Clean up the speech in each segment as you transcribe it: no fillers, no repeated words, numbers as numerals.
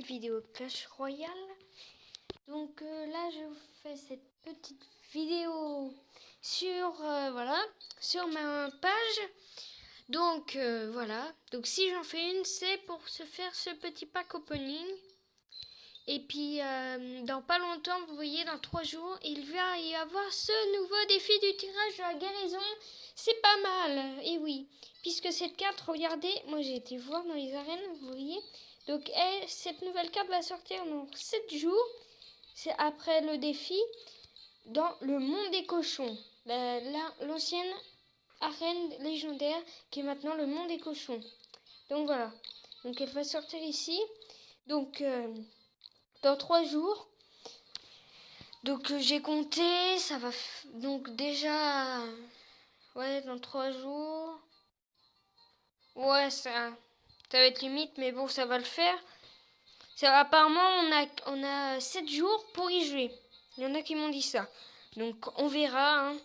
vidéo Clash Royale. Donc là je vous fais cette petite vidéo sur voilà, sur ma page. Donc voilà, donc si j'en fais une, c'est pour se faire ce petit pack opening. Et puis dans pas longtemps, vous voyez, dans 3 jours, il va y avoir ce nouveau défi du tirage de la guérison. C'est pas mal, et oui, puisque cette carte, regardez, moi j'ai été voir dans les arènes, vous voyez. Donc cette nouvelle carte va sortir dans 7 jours, c'est après le défi, dans le monde des cochons. L'ancienne arène légendaire qui est maintenant le monde des cochons. Donc voilà, donc elle va sortir ici, donc dans 3 jours. Donc j'ai compté, ça va donc déjà ouais, dans 3 jours. Ouais, ça va être limite, mais bon, ça va le faire. Apparemment, on a 7 jours pour y jouer. Il y en a qui m'ont dit ça. Donc on verra. Hein.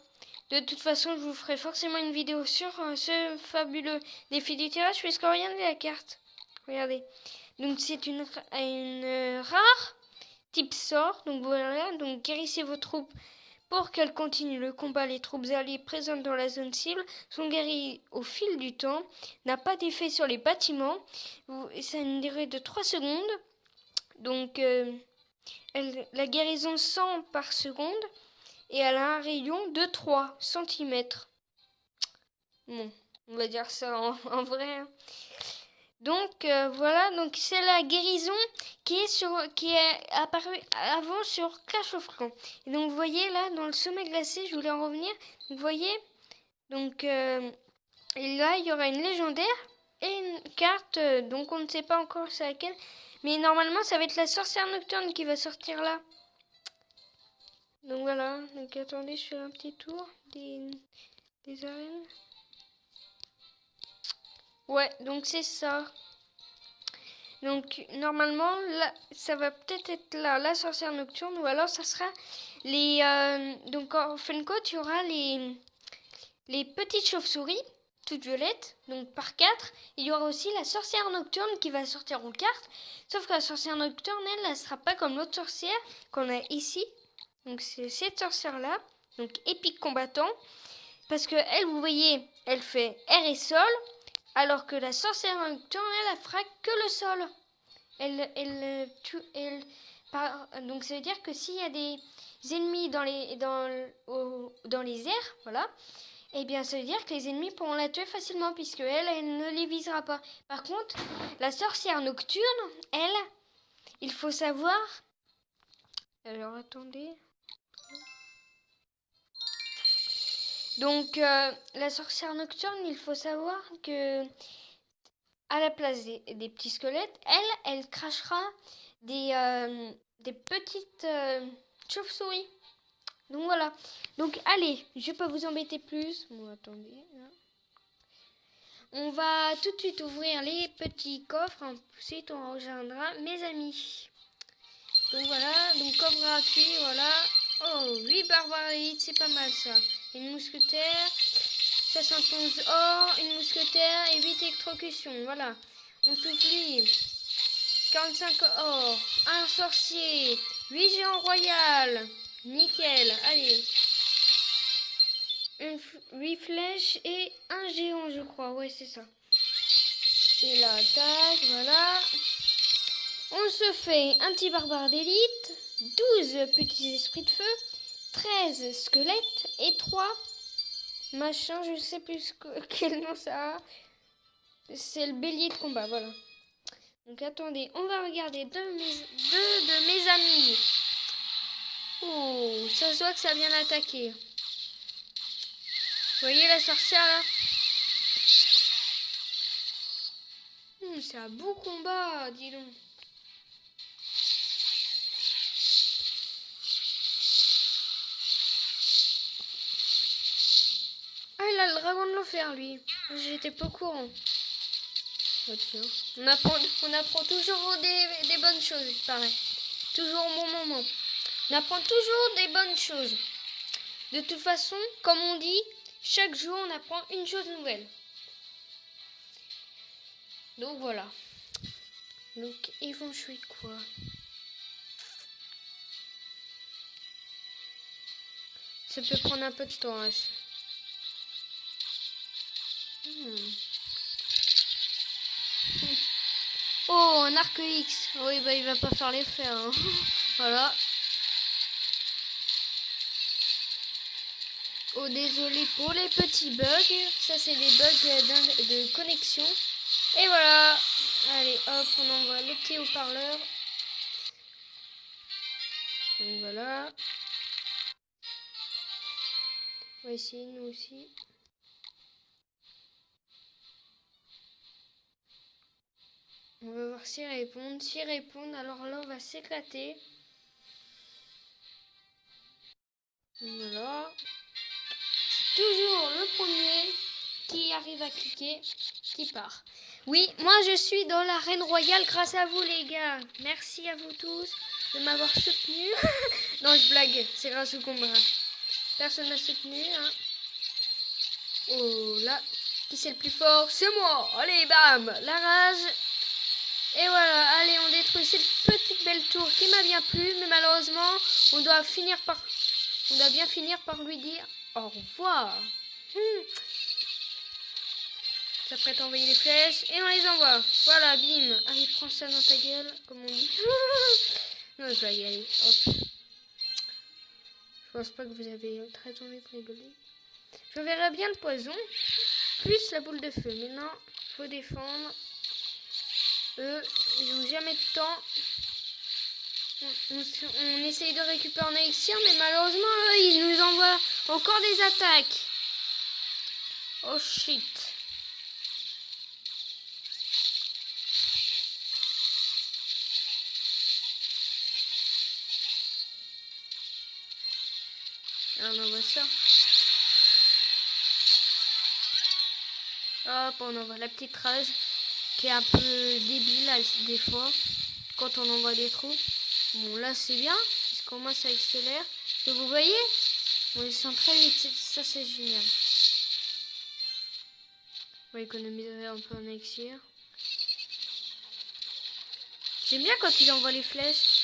De toute façon, je vous ferai forcément une vidéo sur ce fabuleux défi du tirage, puisque regardez la carte. Regardez. Donc c'est une rare type sort. Donc voilà, donc guérissez vos troupes pour qu'elles continuent le combat. Les troupes alliées présentes dans la zone cible sont guéries au fil du temps. N'a pas d'effet sur les bâtiments. Ça a une durée de 3 secondes. Donc la guérison 100 par seconde. Et elle a un rayon de 3 cm. Bon, on va dire ça en vrai. Hein. Donc voilà, donc c'est la guérison qui est apparue avant sur Clash of Clans. Et donc vous voyez là dans le sommet glacé, je voulais en revenir. Vous voyez, donc et là il y aura une légendaire et une carte, donc on ne sait pas encore c'est laquelle, mais normalement ça va être la sorcière nocturne qui va sortir là. Donc voilà, donc attendez, je fais un petit tour des arènes. Ouais, donc c'est ça. Donc normalement là, ça va peut-être être là la sorcière nocturne, ou alors ça sera les donc en fin de compte il y aura les petites chauves-souris toutes violettes, donc par 4. Il y aura aussi la sorcière nocturne qui va sortir en carte, sauf que la sorcière nocturne elle sera pas comme l'autre sorcière qu'on a ici. Donc c'est cette sorcière là, donc épique combattant, parce que elle, vous voyez, elle fait air et sol, alors que la sorcière nocturne elle fera que le sol. Donc ça veut dire que s'il y a des ennemis dans les airs, voilà, eh bien ça veut dire que les ennemis pourront la tuer facilement, puisque elle ne les visera pas. Par contre, la sorcière nocturne, elle, il faut savoir. Alors attendez. Donc la sorcière nocturne, il faut savoir que à la place des petits squelettes, elle crachera des petites chauves-souris. Donc voilà. Donc allez, je vais pas vous embêter plus. Bon, attendez. On va tout de suite ouvrir les petits coffres. Ensuite, on rejoindra mes amis. Donc voilà, donc coffre gratuit, voilà. Oh, 8 barbarites, c'est pas mal ça. Une mousquetaire, 71 or, une mousquetaire et 8 électrocutions, voilà. On souffle 45 or, un sorcier, 8 géants royales, nickel, allez. 8 flèches et un géant, je crois, ouais, c'est ça. Et là, tac, voilà. On se fait un petit barbare d'élite, 12 petits esprits de feu, 13 squelettes et 3 machins, je sais plus quel nom ça a. C'est le bélier de combat, voilà. Donc attendez, on va regarder deux de mes amis. Oh, ça se voit que ça a bien attaqué. Vous voyez la sorcière là? C'est un beau combat, dis donc. Ah, il a le dragon de l'enfer, lui. J'étais pas au courant. Oh, tiens. On apprend toujours des bonnes choses, il paraît. Toujours au bon moment. On apprend toujours des bonnes choses. De toute façon, comme on dit, chaque jour on apprend une chose nouvelle. Donc voilà. Donc ils vont jouer quoi? Ça peut prendre un peu de temps. Hein. Oh, un arc X. Oui, bah il va pas faire l'effet. Hein. Voilà. Oh, désolé pour les petits bugs. Ça, c'est des bugs de connexion. Et voilà. Allez, hop, on envoie les petits haut-parleurs. Donc voilà. On va essayer nous aussi. On va voir s'ils répondent. S'ils répondent, alors là, on va s'éclater. Voilà. C'est toujours le premier qui arrive à cliquer qui part. Oui, moi je suis dans l'arène royale grâce à vous les gars. Merci à vous tous de m'avoir soutenu. Non, je blague, c'est grâce au combat. Personne m'a soutenu. Hein. Oh là, qui c'est le plus fort? C'est moi. Allez, bam, la rage. Et voilà, allez, on détruit cette petite belle tour qui m'a bien plu. Mais malheureusement, on doit bien finir par lui dire au revoir. S'apprête à envoyer les flèches et on les envoie. Voilà, bim. Allez, prends ça dans ta gueule, comme on dit. Non, je vais y aller. Hop. Je pense pas que vous avez très envie de rigoler. Je verrai bien le poison, plus la boule de feu. Maintenant, faut défendre. Eux, ils n'ont jamais de temps. On essaye de récupérer en élixir, mais malheureusement, eux, ils nous envoient encore des attaques. Oh shit. Alors, on envoie ça. Hop, on envoie la petite rage qui est un peu débile des fois quand on envoie des troupes. Bon, là c'est bien, puisqu'au moins ça accélère. Est-ce que vous voyez? On les sent très vite, ça c'est génial. On va économiser un peu en élixir. J'aime bien quand il envoie les flèches.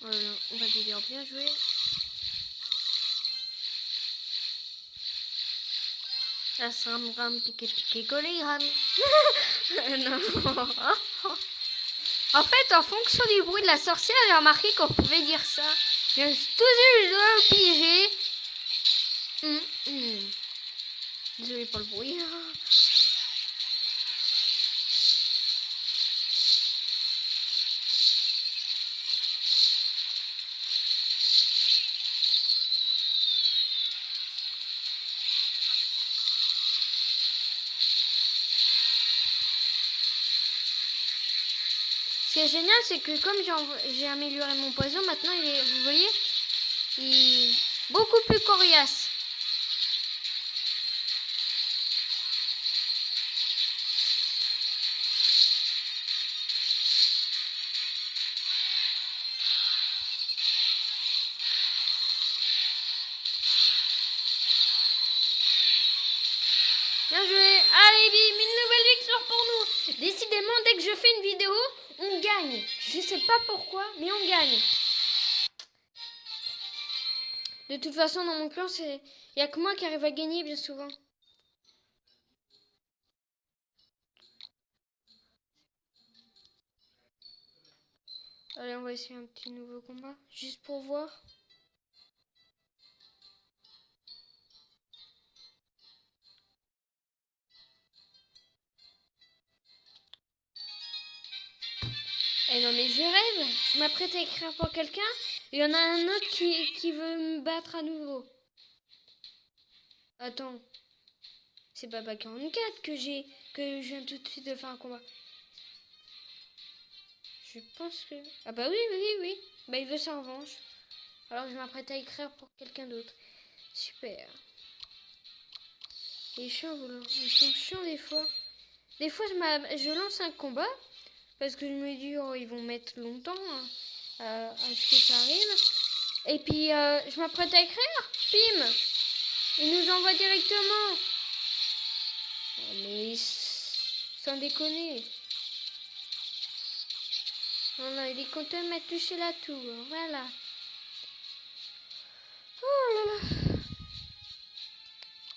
Voilà, on va lui dire bien joué. Ah, ça me rame, piqué, colligram. Non. En fait, en fonction du bruit de la sorcière, j'ai remarqué qu'on pouvait dire ça. J'ai tout juste de piger. Désolé pour le bruit. Ce qui est génial, c'est que comme j'ai amélioré mon poison, maintenant il est, vous voyez, il est beaucoup plus coriace. Bien joué. Allez, bim, une nouvelle victoire pour nous. Décidément, dès que je fais une vidéo, on gagne. Je sais pas pourquoi, mais on gagne. De toute façon, dans mon clan, il n'y a que moi qui arrive à gagner bien souvent. Allez, on va essayer un petit nouveau combat, juste pour voir. Eh non mais je rêve, je m'apprête à écrire pour quelqu'un, et il y en a un autre qui veut me battre à nouveau. Attends, c'est pas 44 que je viens tout de suite de faire un combat. Je pense que... Ah bah oui. Bah il veut sa revanche. Alors je m'apprête à écrire pour quelqu'un d'autre. Super. Les chiens volants, ils sont chiants des fois. Des fois je lance un combat, parce que je me dis, oh ils vont mettre longtemps à ce que ça arrive. Et puis, je m'apprête à écrire. Pim! Il nous envoie directement. Oh, mais sans déconner. Voilà, il est content de m'être touché la tour. Voilà. Oh là là.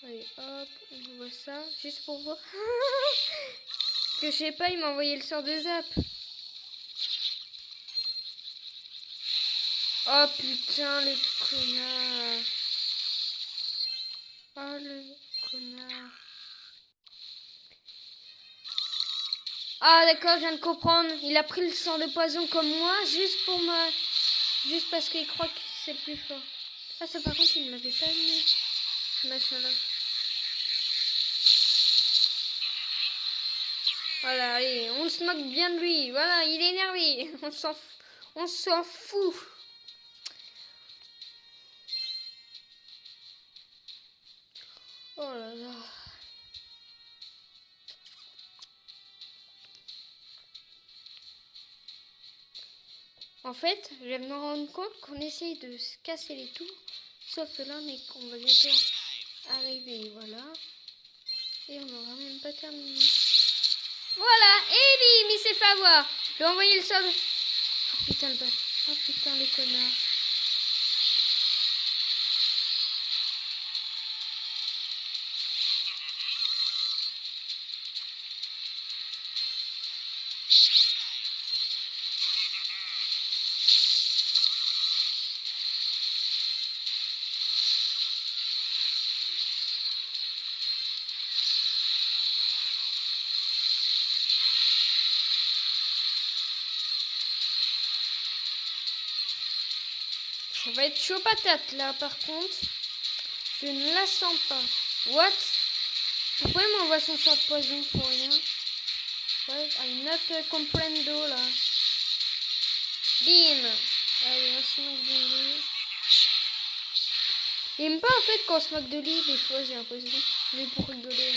Allez, hop, on voit ça. Juste pour voir. Que je sais pas, il m'a envoyé le sort de zap. Oh putain, le connard. Oh le connard. Ah d'accord, je viens de comprendre. Il a pris le sang de poison comme moi, juste pour me... Juste parce qu'il croit que c'est plus fort. Ah ça par contre, il ne l'avait pas mis, ce machin-là. Voilà, allez, on se moque bien de lui. Voilà, il est énervé. On s'en fout. Oh là là. En fait, je vais me rendre compte qu'on essaye de se casser les tours. Sauf là, mais qu'on va bientôt arriver. Voilà. Et on n'aura même pas terminé. Voilà, et bim, il s'est fait avoir. Je lui ai envoyé le sort de... Oh putain le bâtard. Oh putain le connard. Ça va être chaud patate là par contre. Je ne la sens pas. What? Pourquoi il m'envoie son sort de poison pour rien? Ouais, I'm not comprendo là. Bim. Allez, on se moque de lui. Il aime pas en fait qu'on se moque de lui des fois j'ai l'impression. Mais pour rigoler.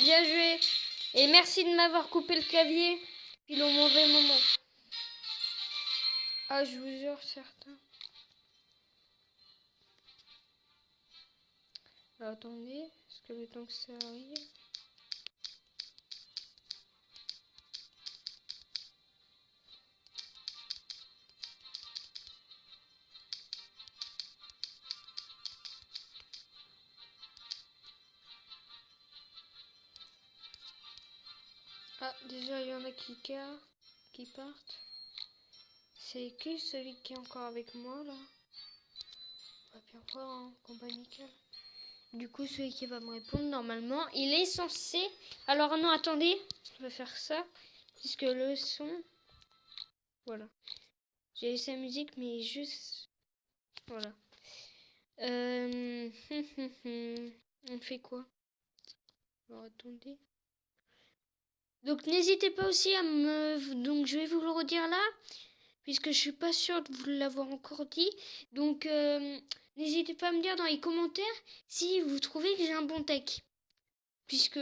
Bien joué. Et merci de m'avoir coupé le clavier. Pile au mauvais moment. Ah, je vous jure, certains. Alors, attendez, est-ce que le temps que ça arrive... Ah, déjà, il y en a qui partent. C'est qui celui qui est encore avec moi, là? On va bien voir, hein, combat nickel. Du coup, celui qui va me répondre, normalement, il est censé... Alors, non, attendez, je vais faire ça. Puisque le son... Voilà. J'ai laissé la musique, mais juste... Voilà. On fait quoi? Alors, attendez. Donc, n'hésitez pas aussi à me... Donc, je vais vous le redire là. Puisque je suis pas sûre de vous l'avoir encore dit. Donc, n'hésitez pas à me dire dans les commentaires si vous trouvez que j'ai un bon tech. Puisque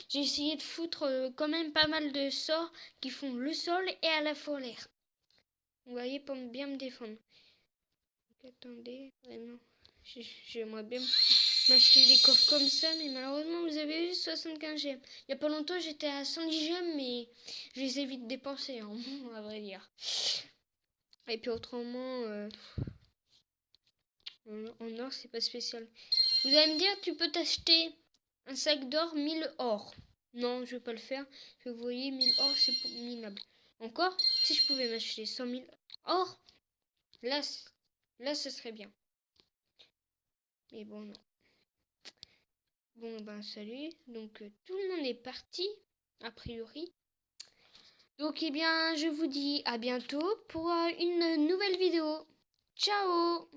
j'ai essayé de foutre quand même pas mal de sorts qui font le sol et à la fois l'air. Vous voyez, pour bien me défendre. Donc, attendez, vraiment. J'aimerais bien m'acheter des coffres comme ça, mais malheureusement, vous avez eu 75 gemmes. Il y a pas longtemps, j'étais à 110 gemmes, mais je les ai vite dépensés, hein, à vrai dire. Et puis autrement, en or, c'est pas spécial. Vous allez me dire, tu peux t'acheter un sac d'or 1000 or. Non, je vais pas le faire. Parce que vous voyez, 1000 or, c'est minable. Encore, si je pouvais m'acheter 100 000 or, là, ce serait bien. Mais bon, non. Bon, ben, salut. Donc, tout le monde est parti, a priori. Donc, eh bien, je vous dis à bientôt pour une nouvelle vidéo. Ciao!